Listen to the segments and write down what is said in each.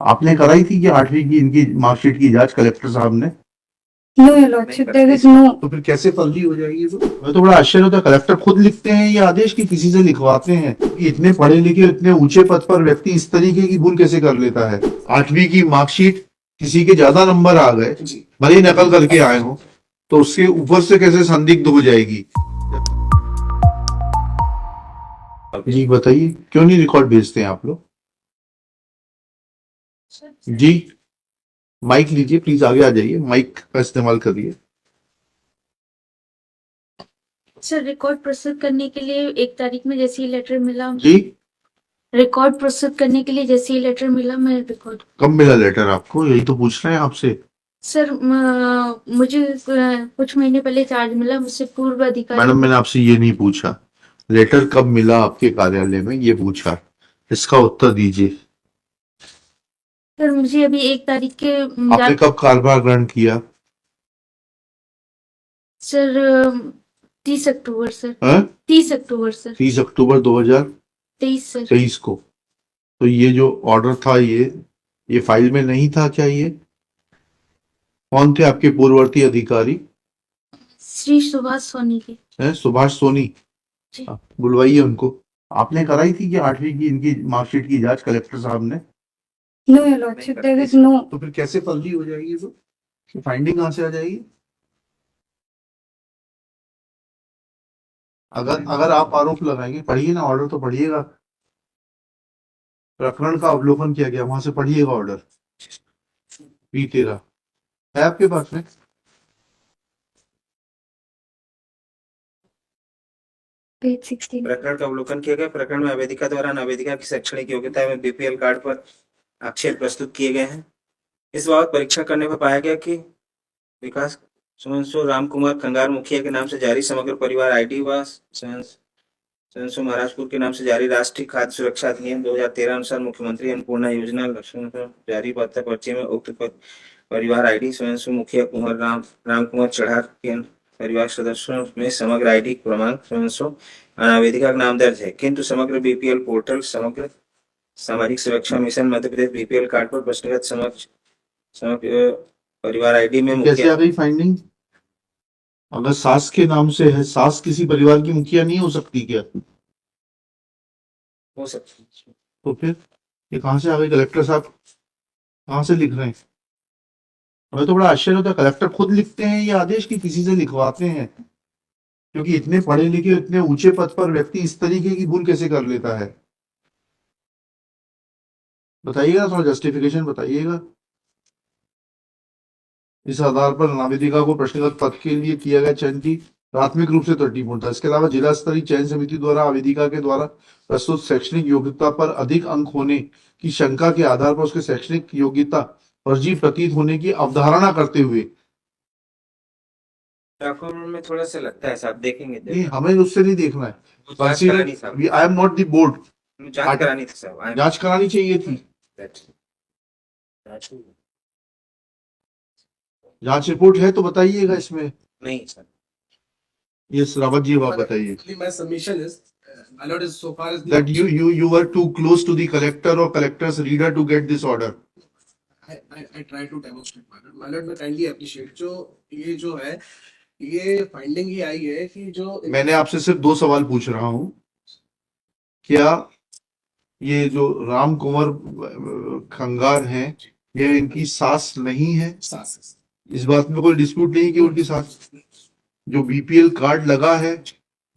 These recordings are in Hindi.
आपने कराई थी कि 8वीं की इनकी मार्कशीट की जांच कलेक्टर साहब ने? No your lordship, there is no. तो फिर कैसे फर्जी हो जाएगी? मैं तो बड़ा आश्चर्य होता है, कलेक्टर खुद लिखते हैं ये आदेश कि किसी से लिखवाते हैं? कि इतने पढ़े लिखे इतने ऊंचे पद पर व्यक्ति इस तरीके की भूल कैसे कर लेता है? 8वीं की मार्कशीट किसी के ज्यादा नंबर आ गए, भले ही नकल करके आए हो, तो उसके ऊपर से कैसे संदिग्ध हो जाएगी? जी बताइए, क्यों नहीं रिकॉर्ड भेजते हैं आप लोग? जी, माइक लीजिए प्लीज, आगे आ जाइए, माइक का इस्तेमाल करिए। सर, रिकॉर्ड प्रस्तुत करने के लिए 1 तारीख में जैसे ही लेटर मिला, जी, रिकॉर्ड प्रस्तुत करने के लिए जैसे ही लेटर मिला, मैं रिकॉर्ड। कब मिला लेटर आपको, यही तो पूछ रहे हैं आपसे। सर, मुझे कुछ महीने पहले चार्ज मिला मुझसे पूर्व अधिकारी। मैडम मैंने आपसे ये नहीं पूछा, लेटर कब मिला आपके कार्यालय में, ये पूछा। इसका उत्तर दीजिए। सर, मुझे अभी 1 तारीख के आपने कब कार्यभार ग्रहण किया? सर, 30 अक्टूबर सर। हाँ? 30 अक्टूबर सर। 30 अक्टूबर 23 सर। 2023 को। तो ये जो ऑर्डर था, ये फाइल में नहीं था क्या? ये कौन थे आपके पूर्ववर्ती अधिकारी? श्री सुभाष सोनी के। हैं, सुभाष सोनी? जी। बुलवाइए उनको। आपने कराई थी कि 8वीं की इनकी मार्कशीट की जांच कलेक्टर साहब ने? No your lordship, there is no. तो फिर कैसे फर्जी हो जाएगी? तो फाइंडिंग कहाँ से आ जाएगी? अगर अगर आप आरोप लगाएंगे, पढ़िए ना ऑर्डर, तो पढ़िएगा। प्रकरण का अवलोकन किया गया, वहां से पढ़िएगा ऑर्डर। B13 है आपके पास में? पेज 16। प्रकरण का अवलोकन किया गया। प्रकरण में आवेदिका द्वारा नावेदिका की शैक्षणिक योग्यता एवं बीपीएल कार्ड पर आक्षेप प्रस्तुत किए गए हैं। इस बाबत परीक्षण करने पर पाया गया कि विकास सुमनसु राम कुमार खंगार मुखिया के नाम से जारी समग्र परिवार आईडी व सुमनसु महाराजपुर के नाम से जारी राष्ट्रीय खाद्य सुरक्षा अधिनियम 2013 अनुसार मुख्यमंत्री अन्नपूर्णा योजना लक्ष्मण जारी पत्र पर्चे में उक्त परिवार आईडी सुमनसु मुखिया कुमार राम कुमार चढ़ार के परिवार सदस्यों में समग्र आईडी क्रमांक सुमनसु अनावेदिका का नाम दर्ज है, किंतु समग्र बीपीएल पोर्टल समग्र सामाजिक सुरक्षा mission Madhya Pradesh BPL card पर प्रश्नगत समग्र परिवार आईडी में कैसे आ गई फाइंडिंग? अगर सास के नाम से है, सास किसी परिवार की मुखिया नहीं हो सकती क्या? हो सकती है। तो फिर ये कहां से आ गई? कलेक्टर साहब कहां से लिख रहे हैं? हमें तो बड़ा आश्चर्य होता है, कलेक्टर खुद लिखते हैं ये आदेश कि किसी से लिखवाते हैं? क्योंकि इतने पढ़े लिखे इतने ऊंचे पद पर व्यक्ति इस तरीके की भूल कैसे कर लेता है? बताइएगा, थोड़ा जस्टिफिकेशन बताइएगा। इस आधार पर नावेदिका को प्रश्नगत पद के लिए किया गया चयन की प्राथमिक रूप से त्रुटिपूर्ण था। इसके अलावा जिला स्तरीय चयन समिति द्वारा आवेदिका के द्वारा प्रस्तुत शैक्षणिक योग्यता पर अधिक अंक होने की शंका के आधार पर उसके शैक्षणिक योग्यता फर्जी प्रतीत होने की अवधारणा करते हुए, डॉक्यूमेंट में थोड़ा सा लगता है साहब, देखेंगे नहीं हमें उससे नहीं देखना है, I am not the board. जांच करानी थी साहब। जांच करानी चाहिए थी। जांच रिपोर्ट है तो बताइएगा इसमें। नहीं सर। यस रावत जी, आप बताइए। My submission is, my lord, is so far as the That you were too close to the collector or collector's reader to get this order. I try to demonstrate, my lord. My lord, मैं kindly appreciate जो ये जो है, ये फाइंडिंग ये आई है कि जो मैंने आपसे सिर्फ 2 सवाल पूछ रहा हूं। क्या ये जो राम कुंवर खंगार हैं, ये इनकी सास नहीं है? सास इस बात में कोई डिस्प्यूट नहीं कि उनकी सास, जो बीपीएल कार्ड लगा है,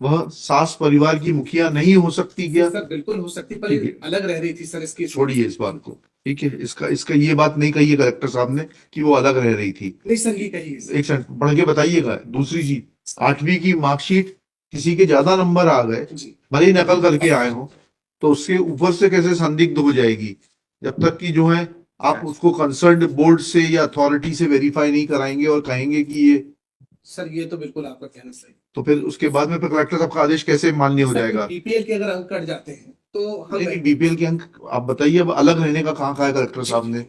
वह सास परिवार की मुखिया नहीं हो सकती क्या? सर बिल्कुल हो सकती, पर ठीक है। अलग रह रही थी सर, इसकी छोड़िए इस बात को, ठीक है। इसका इसका ये बात नहीं कही है कलेक्टर साहब ने कि वो अलग रह रही थी। नहीं सर, ये कही है। एक सेकंड पढ़ के बताइएगा। दूसरी चीज, 8वीं की मार्कशीट किसी के ज्यादा नंबर आ गए, जी भले ही नकल करके आए हो, तो उसके ऊपर से कैसे संदिग्ध हो जाएगी? जब तक कि जो है आप उसको कंसर्न्ड बोर्ड से या अथॉरिटी से वेरीफाई नहीं कराएंगे और कहेंगे कि ये, सर, ये तो बिल्कुल आपका कहना सही। तो फिर उसके बाद में फिर कलेक्टर साहब का आदेश कैसे मान्य हो जाएगा? बीपीएल के अगर अंक कट जाते हैं तो हम नहीं, बीपीएल के अंक आप बताइए, अब अलग रहने का कहाँ कहा है कलेक्टर साहब ने?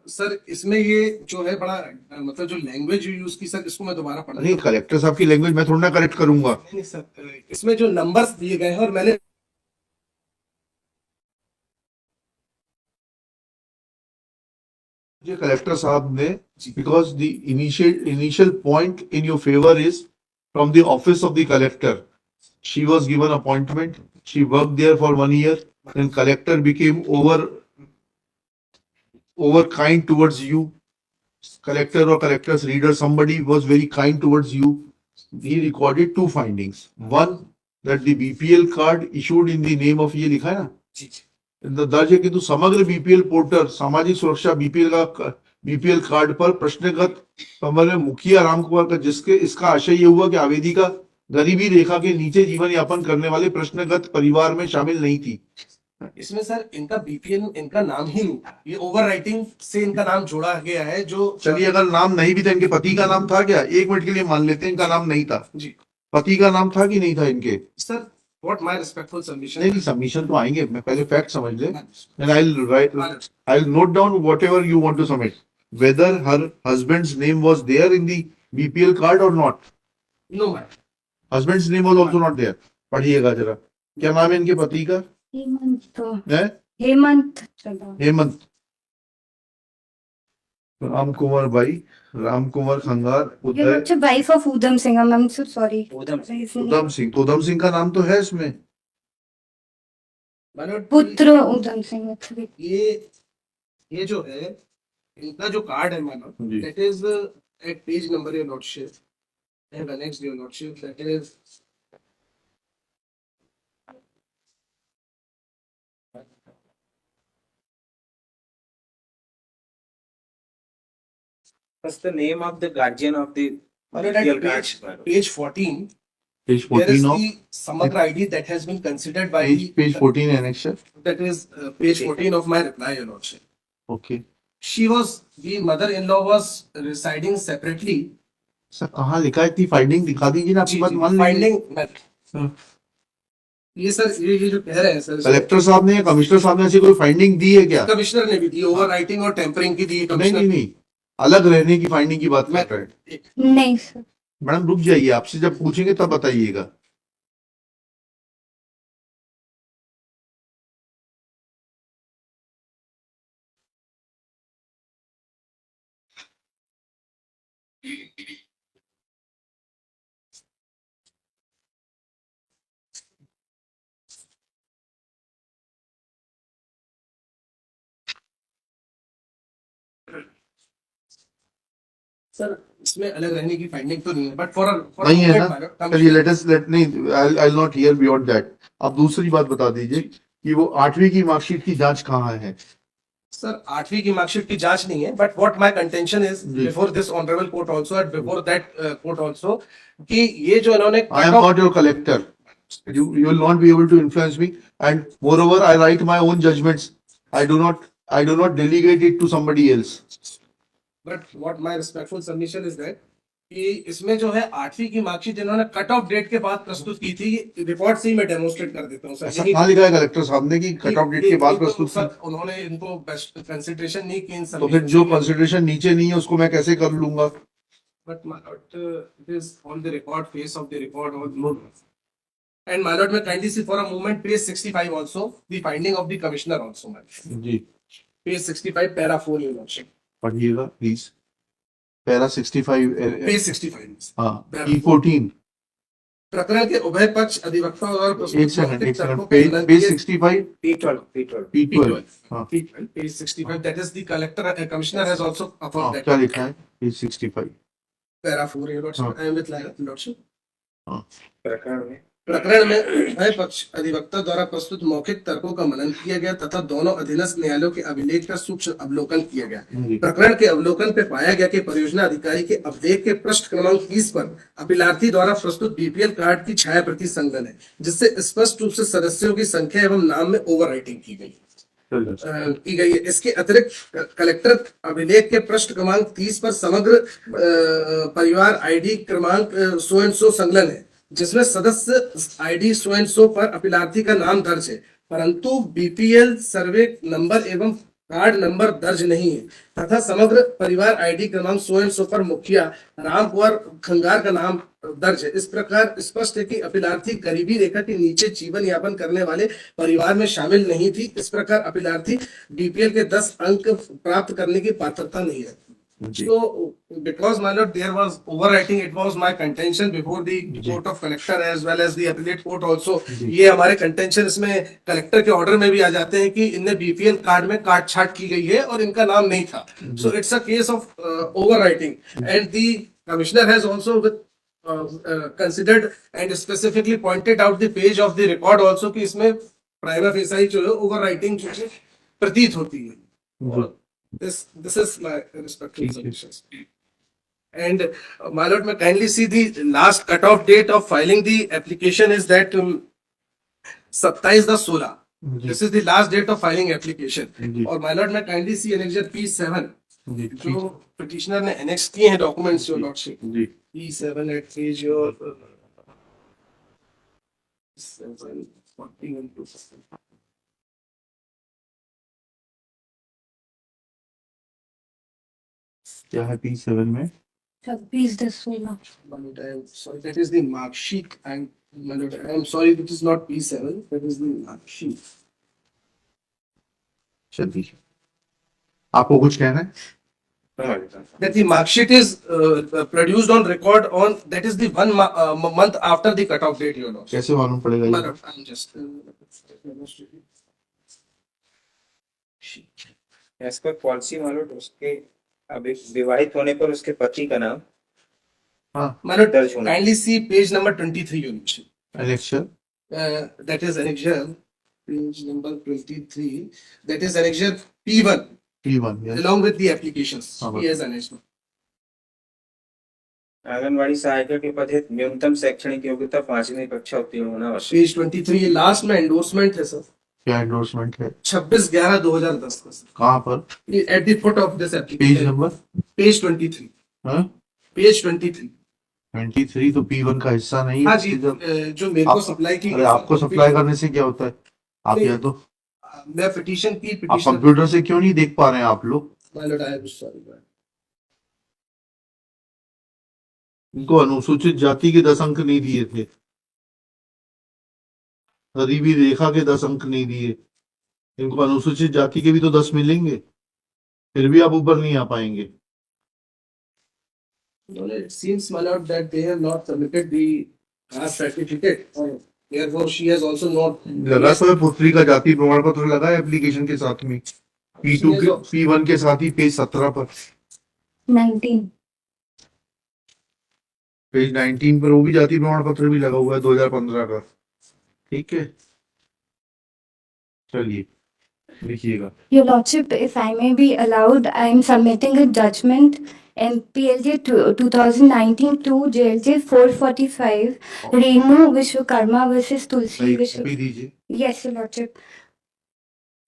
सर इसमें ये जो है बड़ा मतलब जो लैंग्वेज यूज की सर, इसको मैं दोबारा पढ़ नहीं, कलेक्टर साहब की लैंग्वेज मैं थोड़ा ना करेक्ट करूंगा। नहीं सर, इसमें जो नंबर्स दिए गए हैं और मैंने ये कलेक्टर साहब ने जी। because the initial point in your favor is from the office of the collector. She was given appointment. She worked there for 1 year. Then collector became over kind towards you. Collector or collector's reader, somebody was very kind towards you. He recorded two findings. One, that the BPL card issued in the name of ये लिखा है ना जी जी दर्ज है कि तो समग्र बीपीएल पोर्टल सामाजिक सुरक्षा बीपीएल कार्ड पर प्रश्नगत कमर में मुखिया राम कुमार का जिसके इसका आशय ये हुआ कि आवेदिका गरीबी रेखा के नीचे जीवन यापन करने वाले प्रश्नगत परिवार में शामिल नहीं थी। इसमें सर इनका बीपीएल इनका नाम ही नहीं था, ये ओवर राइटिंग से इनका नाम जोड़ा गया है। जो चलिए अगर नाम नहीं भी था, इनके पति का नाम था क्या? एक मिनट के लिए मान लेते हैं इनका नाम नहीं था, जी पति का नाम था कि नहीं था इनके? Sir what my respectful submission नहीं सबमिशन तो आएंगे, मैं पहले फैक्ट समझ ले, and I'll note down whatever you want to submit, whether her husband's name was there in the BPL card or not. No ma'am Husband's name was also not there. पढ़िएगा जरा, क्या नाम है इनके पति का? है हेमंत हेमंत राम कुमार बाई, Ram Kumar Khangar, Uday wife of Udham Singh. I am so sorry. Udham Singh. तो उधम सिंह का नाम तो है इसमें। पुत्र उधम सिंह। ये जो है इनका जो कार्ड है मानो जी। That is at page number your lordship, I have annexed your lordship, that is What's the name of the guardian of the Matlab BPL at card? page 14. Page There is 14 of the Samagra ID that has been considered by page 14 annexure. that is page 14 of my reply, your lordship. Okay. The mother-in-law was residing separately. Sir कहाँ लिखा है? इतनी फाइंडिंग दिखा दीजिए ना, आपकी बात मान लीजिए। फाइंडिंग ये सर ये जो कह रहे हैं सर, कलेक्टर साहब ने या कमिश्नर साहब ने ऐसी कोई फाइंडिंग दी है क्या? कमिश्नर ने भी दी, ओवर राइटिंग और टेम्परिंग की दी नहीं कमिश्नर। नहीं नहीं, अलग रहने की फाइंडिंग की बात कर रहे हैं। नहीं सर। मैडम रुक जाइए, आपसे जब पूछेंगे तब बताइएगा। सर इसमें अलग रहने की फाइंडिंग तो नहीं है, बट फॉर नहीं है ना? चलिए लेट नहीं, आई नॉट हियर बियॉन्ड दैट। आप दूसरी बात बता दीजिए कि वो 8वीं की मार्कशीट की जांच कहाँ है? सर 8वीं की मार्कशीट की जांच नहीं है, but what my contention is जी। Before this honourable court also and before that court also कि ये जो इन्होंने I am not your collector. You will not be able to influence me. And moreover, I write my own judgments. I do not delegate it to somebody else. But what my respectful submission is that कि इसमें जो है 8वीं की मार्कशीट इन्होंने कट ऑफ डेट के बाद प्रस्तुत की थी। रिपोर्ट से ही मैं डेमोंस्ट्रेट कर देता हूँ सर। ऐसा कहाँ लिखा है कलेक्टर साहब ने कि कट ऑफ डेट के बाद प्रस्तुत सर की? उन्होंने इनको कंसिडरेशन नहीं की इन तो फिर जो कंसिडरेशन नीचे नहीं है उसको मैं कैसे कर लूंगा? But my lord, it is on the record, face of the record, all. And my lord, may kindly see for a moment page 65 also, the finding of the commissioner also, my lord. जी Page 65, para 4, your lordship. पढ़िएगा प्लीज। Para 65 Page 65. हाँ E14 प्रकरण के उभय पक्ष अधिवक्ता और एक सेकंड पेज 65 P12. P12 हाँ Page 65, that is the collector, commissioner has also हाँ affirmed that. क्या लिखा है? Page 65 Para 4, your lordship. हाँ। I am with lordship. प्रकरण में प्रकरण में उभय पक्ष अधिवक्ता द्वारा प्रस्तुत मौखिक तर्कों का मनन किया गया तथा दोनों अधीनस्थ न्यायालयों के अभिलेख का सूक्ष्म अवलोकन किया गया। जी। प्रकरण के अवलोकन पे पाया गया कि परियोजना अधिकारी के अभिलेख के पृष्ठ क्रमांक 30 पर अपीलार्थी द्वारा प्रस्तुत बीपीएल कार्ड की छाया प्रति संलग्न है, जिससे स्पष्ट रूप से सदस्यों की संख्या एवं नाम में ओवर राइटिंग की गई है। इसके अतिरिक्त कलेक्टर अभिलेख के पृष्ठ क्रमांक 30 पर समग्र परिवार आईडी क्रमांक सो एंड सो संलग्न है, जिसमें सदस्य आईडी सो एंड सो पर अपीलार्थी का नाम दर्ज है, परंतु बीपीएल सर्वे नंबर एवं कार्ड नंबर दर्ज नहीं है तथा समग्र परिवार आईडी क्रमांक सो एंड सो पर मुखिया राम कुंवर खंगार का नाम दर्ज है। इस प्रकार स्पष्ट है कि अपीलार्थी गरीबी रेखा के नीचे जीवन यापन करने वाले परिवार में शामिल नहीं थी। इस प्रकार अपीलार्थी बीपीएल के 10 अंक प्राप्त करने की पात्रता नहीं है। जी। So, because my lord, there was overwriting. It was my contention before the court of collector as well as the appellate court also. ये हमारे contention इसमें कलेक्टर के ऑर्डर में भी आ जाते हैं कि इनने बीपीएल कार्ड में काट छाट की गई है और इनका नाम नहीं था। So it's a case of overwriting, and the commissioner has also considered and specifically pointed out the page of the record also कि इसमें prima facie जो है overwriting जो है प्रतीत होती है। This is my respectful submissions. And my lord, may kindly see the last cutoff date of filing the application is that 27/16. This is the last date of filing application. और my lord, may kindly see annexure P7 जो petitioner ने annex किए हैं documents your lordship. P7 at page your 741. क्या है P7 में? 26/16. But I am sorry, that is the mark sheet, and my lord, I am sorry, that is not P7, that is the mark sheet. चलिए, आपको कुछ कहना है? That the mark sheet is produced on record on, that is the month after the cutoff date, your lord. कैसे मालूम पड़ेगा My ये? lord, I am just. As per policy मालूम उसके अभी विवाहित होने पर उसके पति का नाम My lord, दर्ज होना kindly see page number 23, your lordship. Election? That is annexure, page number 23, that is annexure P1, P1, yes. along with the applications. हाँ, He has annexed. आंगनवाड़ी सहायिका के पद हेतु न्यूनतम शैक्षणिक योग्यता 5वीं कक्षा उत्तीर्ण होना आवश्यक। पेज 23 लास्ट में एंडोर्समेंट है सर, क्या एंडोर्समेंट है? 26/11/2010 का सर, कहाँ पर? At the foot of this page application, number? Page 23, हाँ? पेज 23। 23 तो P1 का हिस्सा नहीं हाँ है। जी, जो मेरे को सप्लाई की अरे आपको सप्लाई करने से क्या होता है? आप नहीं, या तो मैं पिटीशन की आप पिटीशन कंप्यूटर से क्यों नहीं देख पा रहे हैं आप लोग? My Lord, I am sorry. इनको अनुसूचित जाति के 10 अंक नहीं दिए थे, गरीबी रेखा के 10 अंक नहीं दिए, इनको अनुसूचित जाति के भी तो 10 मिलेंगे, फिर भी आप ऊपर नहीं आ पाएंगे। It seems, my lord, that they have not submitted the caste certificate. Therefore, she has also not. लगा तो है पुत्री का जाति प्रमाण पत्र लगा है एप्लीकेशन के साथ में, P2 के P1 के साथ ही पेज 17 पर, 19. पेज 19 पर वो भी जाति प्रमाण पत्र भी लगा हुआ है 2015 का। ठीक है, चलिए लिखिएगा। Your Lordship, if I may be allowed, I am submitting a judgment MPLJ 2019-2 JLJ 445 Renu Vishwakarma versus Tulsi सही Vishwakarma. कॉपी दीजिए। Yes, Your Lordship.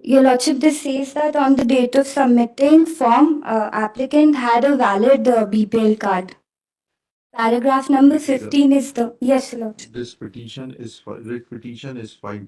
Your Lordship, this says that on the date of submitting form, applicant had a valid BPL card. Paragraph number 15 is the, yes, Your Lordship. This petition is writ petition is filed